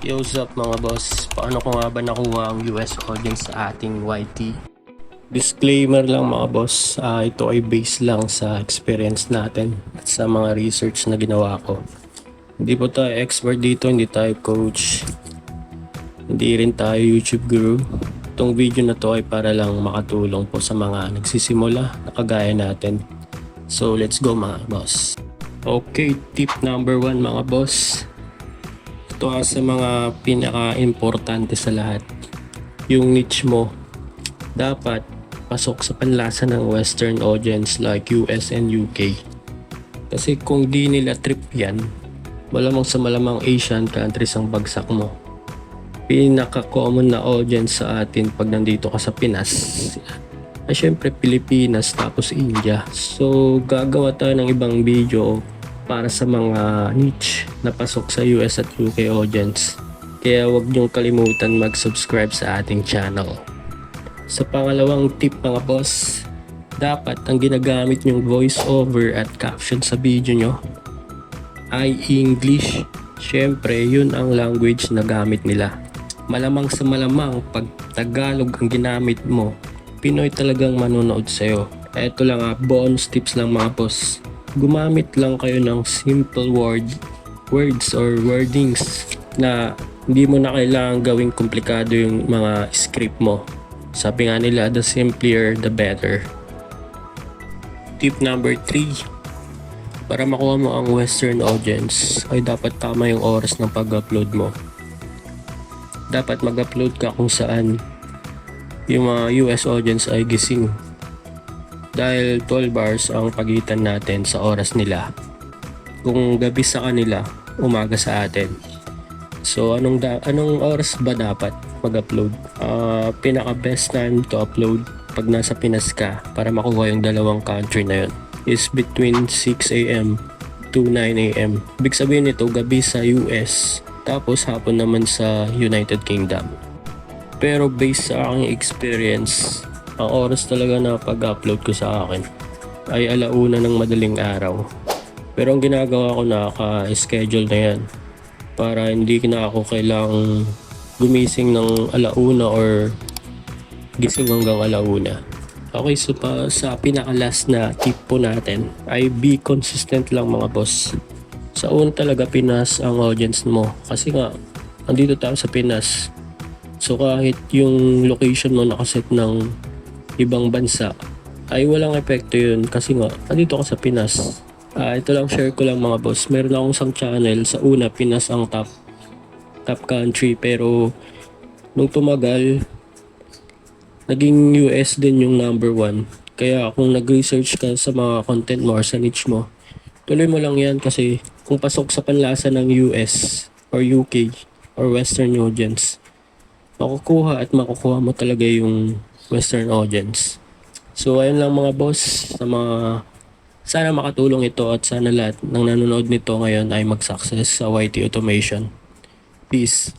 Yo, what's up mga boss? Paano ko nga ba nakuha ang US audience sa ating YT? Disclaimer lang mga boss, ito ay based lang sa experience natin at sa mga research na ginawa ko. Hindi po tayo expert dito, hindi tayo coach, hindi rin tayo YouTube guru. Itong video na to ay para lang makatulong po sa mga nagsisimula na kagaya natin. So let's go mga boss. Okay, tip number 1 mga boss. Ito sa mga pinaka-importante sa lahat. Yung niche mo dapat pasok sa panlasa ng Western audience like US and UK. Kasi kung di nila trip yan, malamang sa malamang Asian countries ang bagsak mo. Pinaka-common na audience sa atin pag nandito ka sa Pinas ay syempre Pilipinas tapos India. So gagawa tayo ng ibang video para sa mga niche na pasok sa US at UK audience. Kaya huwag niyong kalimutan mag-subscribe sa ating channel. Sa pangalawang tip mga boss, dapat ang ginagamit niyong voice over at caption sa video nyo ay English. Siyempre, yun ang language na gamit nila. Malamang sa malamang pag Tagalog ang ginamit mo, Pinoy talagang manonood sa'yo. Ito lang bonus tips lang mga boss. Gumamit lang kayo ng simple words or wordings na hindi mo na kailangan gawing komplikado yung mga script mo. Sabi nga nila, the simpler the better. Tip number 3. Para makuha mo ang Western audience ay dapat tama yung oras ng pag-upload mo. Dapat mag-upload ka kung saan yung mga US audience ay gising. Dahil 12 hours ang pagitan natin sa oras nila. Kung gabi sa kanila, umaga sa atin. So anong oras ba dapat mag-upload? Pinaka best time to upload pag nasa Pinas ka para makuha yung dalawang country na yun is between 6 AM to 9 AM. Ibig sabihin nito gabi sa US tapos hapon naman sa United Kingdom. Pero based sa aking experience, ang oras talaga na pag-upload ko sa akin ay 1:00 ng madaling araw. Pero ang ginagawa ko, naka-schedule na yan para hindi na ako kailangang gumising ng 1:00 or gising hanggang 1:00. Okay, so sa pinaka-last na tip po natin ay be consistent lang mga boss. Sa una talaga Pinas ang audience mo kasi nga andito tayo sa Pinas. So kahit yung location mo nakaset ng ibang bansa ay walang epekto yun kasi nga andito ka sa Pinas. Ito lang, share ko lang mga boss, meron akong isang channel sa una Pinas ang top country, pero nung tumagal naging US din yung number 1. Kaya kung nag-research ka sa mga content mo or sa niche mo, tuloy mo lang yan kasi kung pasok sa panlasa ng US or UK or Western audience, makukuha mo talaga yung Western audience. So ayun lang mga boss, sana makatulong ito at sana lahat ng nanonood nito ngayon ay mag-success sa YT Automation. Peace.